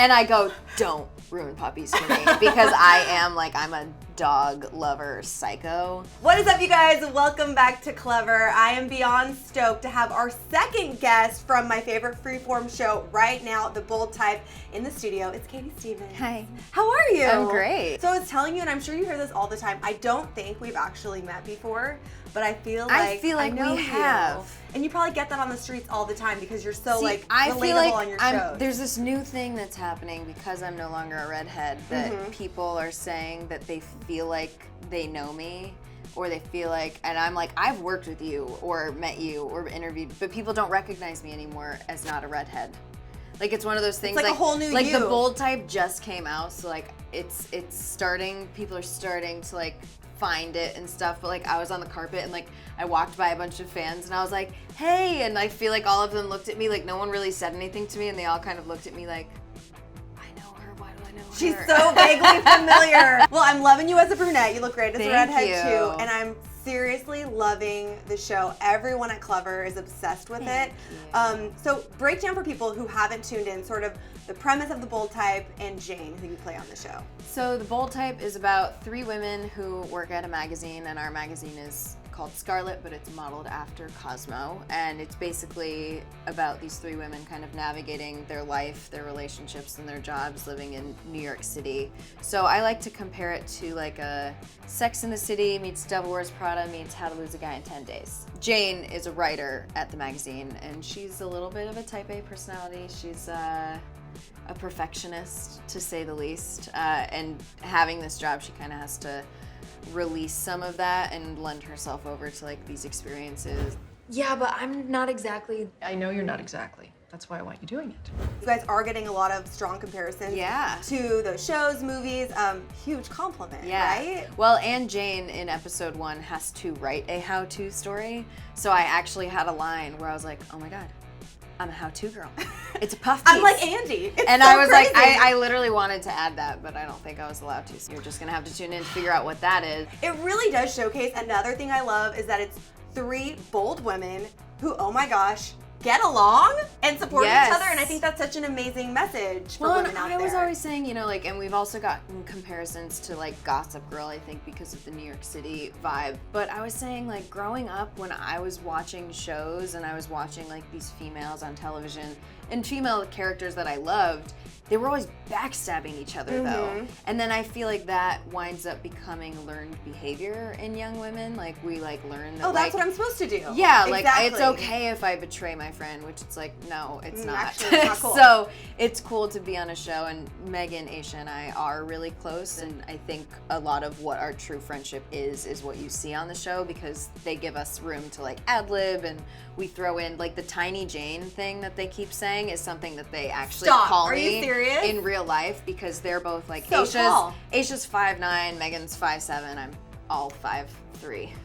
And I go, don't ruin puppies for me because I'm a dog lover psycho. What is up, you guys? Welcome back to Clevver. I am beyond stoked to have our second guest from my favorite freeform show right now, The Bold Type, in the studio. It's Katie Stevens. Hi. How are you? I'm great. So I was telling you, and I'm sure you hear this all the time, I don't think we've actually met before, but I feel like we have. And you probably get that on the streets all the time because you're so I relatable feel like on your shows. There's this new thing that's happening because I'm no longer a redhead that people are saying that they feel like they know me, or they feel like, and I'm like, I've worked with you or met you or interviewed, but people don't recognize me anymore as not a redhead. Like, it's one of those things, it's like a whole new like you. The Bold Type just came out, so like it's starting, people are starting to like find it and stuff, but like I was on the carpet and like I walked by a bunch of fans and I was like, hey, and I feel like all of them looked at me, like no one really said anything to me, and they all kind of looked at me like, I know her, why do I know her? She's so vaguely familiar. Well, I'm loving you as a brunette. You look great as a Thank redhead you. too, and I'm seriously loving the show. Everyone at Clevver is obsessed with it. So break down for people who haven't tuned in sort of the premise of The Bold Type and Jane, who you play on the show. So The Bold Type is about 3 women who work at a magazine, and our magazine is called Scarlet, but it's modeled after Cosmo, and it's basically about these 3 women kind of navigating their life, their relationships, and their jobs living in New York City. So I like to compare it to like a Sex and the City meets Devil Wears Prada meets How to Lose a Guy in 10 Days. Jane is a writer at the magazine, and she's a little bit of a type A personality. She's a perfectionist, to say the least, and having this job, she kind of has to release some of that and lend herself over to like these experiences. Yeah, but I'm not exactly. I know you're not exactly. That's why I want you doing it. You guys are getting a lot of strong comparisons to those shows, movies. Huge compliment, right? Well, and Jane in episode 1 has to write a how-to story, so I actually had a line where I was like, oh my god, I'm a how-to girl. It's a puff piece. I'm like Andy. It's and so I was crazy. like, I literally wanted to add that, but I don't think I was allowed to. So you're just gonna have to tune in to figure out what that is. It really does showcase. Another thing I love is that it's 3 bold women who, oh my gosh, get along and support each other, and I think that's such an amazing message for women out there. I was always saying, you know, like, and we've also gotten comparisons to like Gossip Girl, I think, because of the New York City vibe. But I was saying, like, growing up when I was watching shows and I was watching like these females on television and female characters that I loved, they were always backstabbing each other though. And then I feel like that winds up becoming learned behavior in young women. Like, we like learn that, oh, that's what I'm supposed to do. Yeah, exactly. like it's okay if I betray my friend, which it's like, no, it's not. Actually, it's not cool. So it's cool to be on a show, and Megan, Aisha, and I are really close, and I think a lot of what our true friendship is what you see on the show, because they give us room to like ad-lib, and we throw in like the Tiny Jane thing that they keep saying is something that they actually call Are me you serious? in real life, because they're both like, so tall. Aisha's 5'9", Megan's 5'7", I'm all 5'3".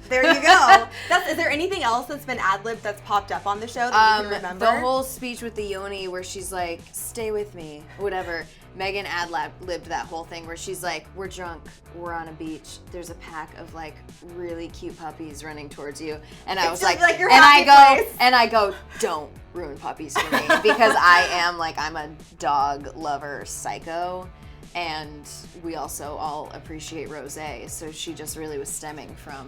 There you go. Is there anything else that's been ad-libbed that's popped up on the show that you can remember? The whole speech with the Yoni where she's like, stay with me, whatever. Megan ad-libbed that whole thing where she's like, we're drunk, we're on a beach, there's a pack of like really cute puppies running towards you. And I was like your and happy I go, don't ruin puppies for me, because I'm a dog lover psycho. And we also all appreciate rosé, so she just really was stemming from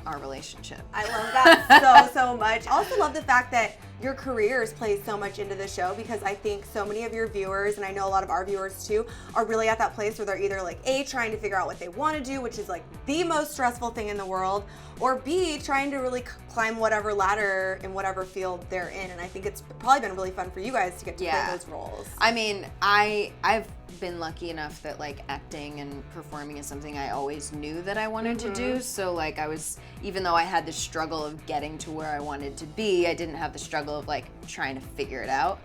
our relationship. I love that so much. I also love the fact that your careers play so much into the show, because I think so many of your viewers, and I know a lot of our viewers too, are really at that place where they're either like A, trying to figure out what they want to do, which is like the most stressful thing in the world, or B, trying to really climb whatever ladder in whatever field they're in. And I think it's probably been really fun for you guys to get to play those roles. I mean, I've been lucky enough that like acting and performing is something I always knew that I wanted to do. So like I was, even though I had the struggle of getting to where I wanted to be, I didn't have the struggle of like trying to figure it out.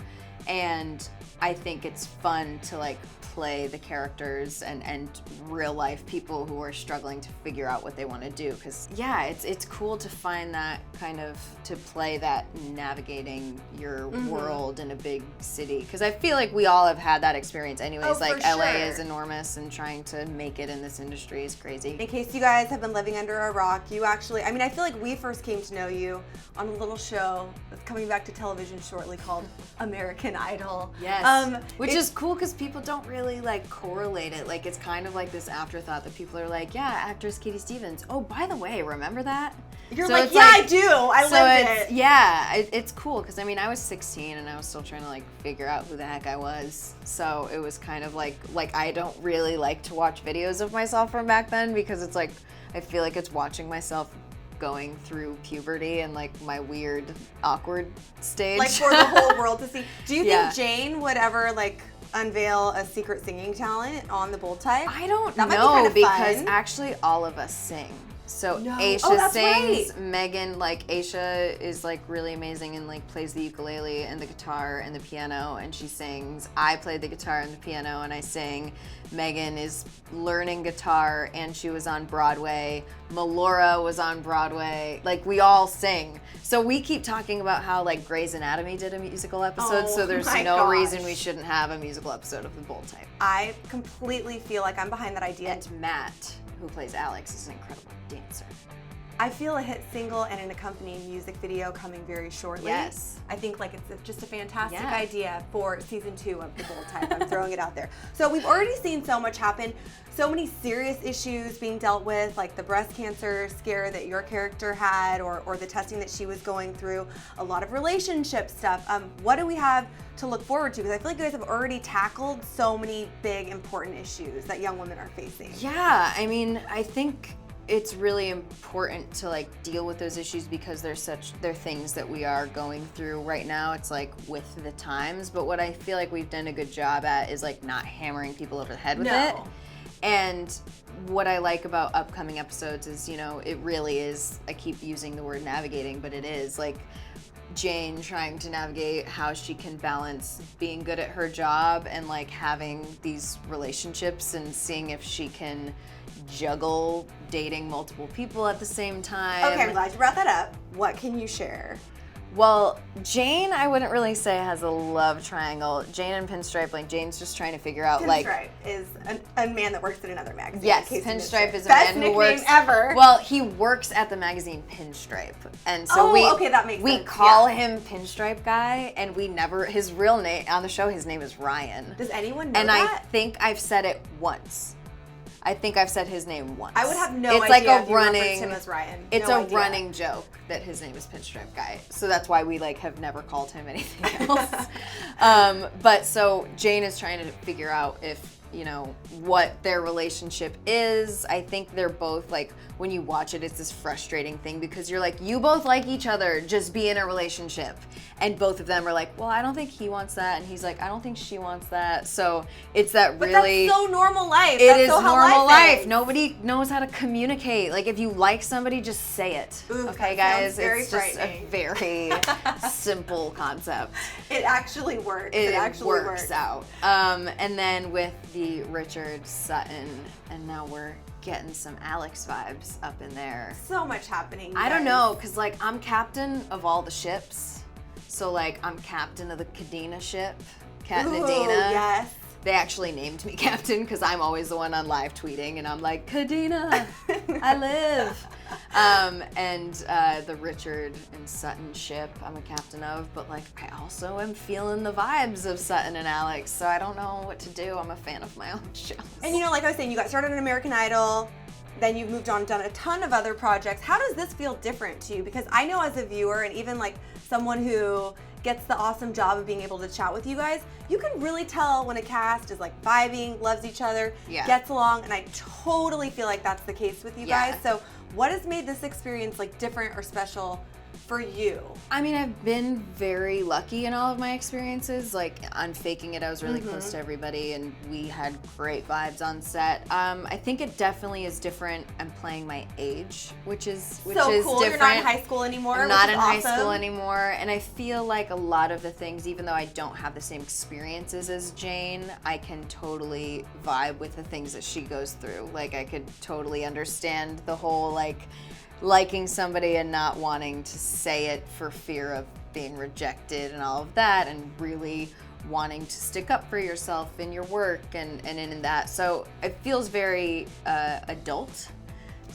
And I think it's fun to like play the characters and real life people who are struggling to figure out what they want to do, because yeah, it's cool to find that kind of, to play that navigating your world in a big city, because I feel like we all have had that experience anyways. Like LA is enormous, and trying to make it in this industry is crazy. In case you guys have been living under a rock, you actually, I mean, I feel like we first came to know you on a little show that's coming back to television shortly called American Idol. Yes. Which is cool because people don't really like correlate it. Like it's kind of like this afterthought that people are like, yeah, actress Katie Stevens. Oh, by the way, remember that? You're so like, yeah, I do. I lived it. Yeah, it's cool because I mean, I was 16 and I was still trying to like figure out who the heck I was. So it was kind of like I don't really like to watch videos of myself from back then because it's like I feel like it's watching myself going through puberty and like my weird, awkward stage. Like for the whole world to see. Do you think Jane would ever like unveil a secret singing talent on the Bold Type? I don't know might be because fun. Actually all of us sing. So Aisha sings, right. Megan, like Aisha is like really amazing and like plays the ukulele and the guitar and the piano and she sings. I play the guitar and the piano and I sing. Megan is learning guitar and she was on Broadway. Melora was on Broadway. Like we all sing. So we keep talking about how like Grey's Anatomy did a musical episode, so there's no reason we shouldn't have a musical episode of the Bold Type. I completely feel like I'm behind that idea. And Matt, who plays Alex, is an incredible dancer. I feel a hit single and an accompanying music video coming very shortly. Yes. I think like it's just a fantastic idea for season 2 of The Bold Type. I'm throwing it out there. So we've already seen so much happen, so many serious issues being dealt with, like the breast cancer scare that your character had or the testing that she was going through, a lot of relationship stuff. What do we have to look forward to? Because I feel like you guys have already tackled so many big, important issues that young women are facing. Yeah, I mean, I think it's really important to like deal with those issues because they're things that we are going through right now. It's like with the times, but what I feel like we've done a good job at is like not hammering people over the head with it. And what I like about upcoming episodes is, you know, it really is, I keep using the word navigating, but it is like Jane trying to navigate how she can balance being good at her job and like having these relationships and seeing if she can juggle dating multiple people at the same time. Okay, I'm glad you brought that up. What can you share? Well, Jane, I wouldn't really say has a love triangle. Jane and Pinstripe, like Jane's just trying to figure out Pinstripe is a man that works at another magazine. Yes, Pinstripe is a Best man who works ever. Well, he works at the magazine Pinstripe, and so that makes we sense. call him Pinstripe Guy, and we never his real name on the show. His name is Ryan. Does anyone know and that? I think I've said it once. I think I've said his name once. I would have no it's idea like if you referenced him as Ryan. It's no a idea. running joke that his name is Pinstripe Guy. So that's why we like have never called him anything else. But so Jane is trying to figure out if, you know, what their relationship is. I think they're both like, when you watch it, it's this frustrating thing because you're like, you both like each other, just be in a relationship. And both of them are like, well, I don't think he wants that. And he's like, I don't think she wants that. So it's that but really. That's so normal life. It is so normal life. Is. Nobody knows how to communicate. Like if you like somebody, just say it. Ooh, okay, guys? Very it's just frightening. a very simple concept. It actually works. It actually works out. And then with the Richard Sutton, and now we're getting some Alex vibes up in there. So much happening. I don't know, because like I'm captain of all the ships. So like I'm captain of the Cadena ship, Kat and Adina. Yes. They actually named me captain because I'm always the one on live tweeting and I'm like, Cadena, I live. And the Richard and Sutton ship I'm a captain of, but like I also am feeling the vibes of Sutton and Alex, so I don't know what to do. I'm a fan of my own shows. And you know, like I was saying, you got started on American Idol, then you've moved on and done a ton of other projects. How does this feel different to you? Because I know as a viewer and even like someone who gets the awesome job of being able to chat with you guys, you can really tell when a cast is like vibing, loves each other, gets along, and I totally feel like that's the case with you guys. So what has made this experience like different or special for you? I mean, I've been very lucky in all of my experiences. Like on Faking It, I was really close to everybody and we had great vibes on set. I think it definitely is different. I'm playing my age, which is cool. different. You're not in high school anymore. I'm not in high school anymore, and I feel like a lot of the things, even though I don't have the same experiences as Jane, I can totally vibe with the things that she goes through. Like I could totally understand the whole like liking somebody and not wanting to say it for fear of being rejected and all of that, and really wanting to stick up for yourself in your work and in that. So it feels very adult,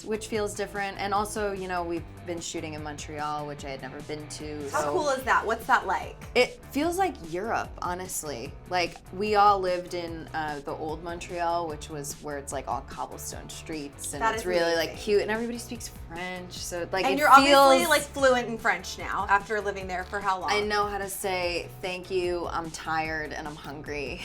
which feels different. And also, you know, we've been shooting in Montreal, which I had never been to. How cool is that? What's that like? It feels like Europe, honestly. Like, we all lived in the old Montreal, which was where it's like all cobblestone streets, and That it's is really like amazing. cute, and everybody speaks French, so like And it you're feels obviously like fluent in French now after living there for how long? I know how to say thank you, I'm tired, and I'm hungry,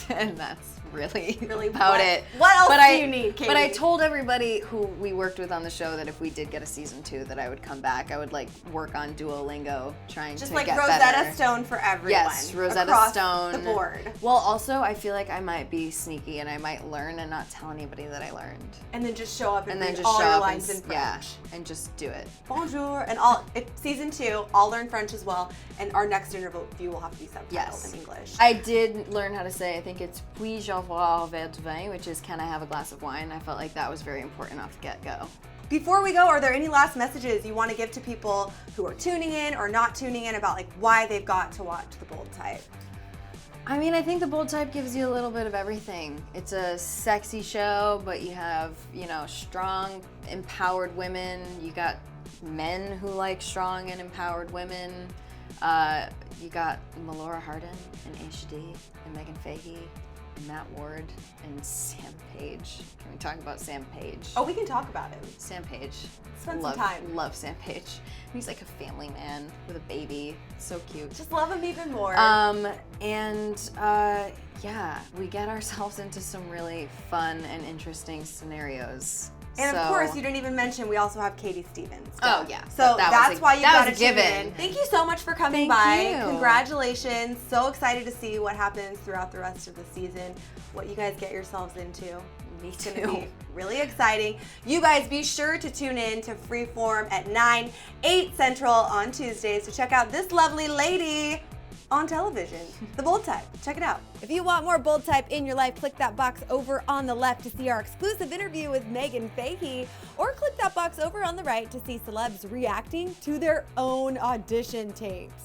and that's really about it. What else but do you need, Katie? But I told everybody who we worked with on the show that if we did get a season 2, that I would come back. I would like work on Duolingo, trying Just to like get Rosetta better. Stone for everyone. Yes, Rosetta across Stone. the board. Well, also I feel like I might be sneaky and I might learn and not tell anybody that I learned. And then just show up and And then read just all show your up lines and in French. yeah, and just do it. Bonjour. And if season 2, I'll learn French as well. And our next interview will have to be subtitled Yes. in English. I did learn how to say, I think it's puis-je avoir un verre de vin, which is can I have a glass of wine? I felt like that was very important off the get-go. Before we go, are there any last messages you want to give to people who are tuning in or not tuning in about like why they've got to watch The Bold Type? I mean, I think The Bold Type gives you a little bit of everything. It's a sexy show, but you have, you know, strong, empowered women. You got men who like strong and empowered women. You got Melora Hardin and HD and Megan Fahey and Matt Ward and Sam Page. Can we talk about Sam Page? Oh, we can talk about him. Sam Page. Spend some love, time. Love Sam Page. He's like a family man with a baby. So cute. Just love him even more. Yeah, we get ourselves into some really fun and interesting scenarios. And of So- course, you didn't even mention we also have Katie Stevens. Oh, yeah. So That was that's why you that got to was a tune given. in. Thank you so much for coming Thank by. you. Congratulations. So excited to see what happens throughout the rest of the season, what you guys get yourselves into. Me It's going to too. be really exciting. You guys be sure to tune in to Freeform at 9, 8 Central on Tuesdays to check out this lovely lady on television, The Bold Type. Check it out. If you want more Bold Type in your life, click that box over on the left to see our exclusive interview with Megan Fahey, or click that box over on the right to see celebs reacting to their own audition tapes.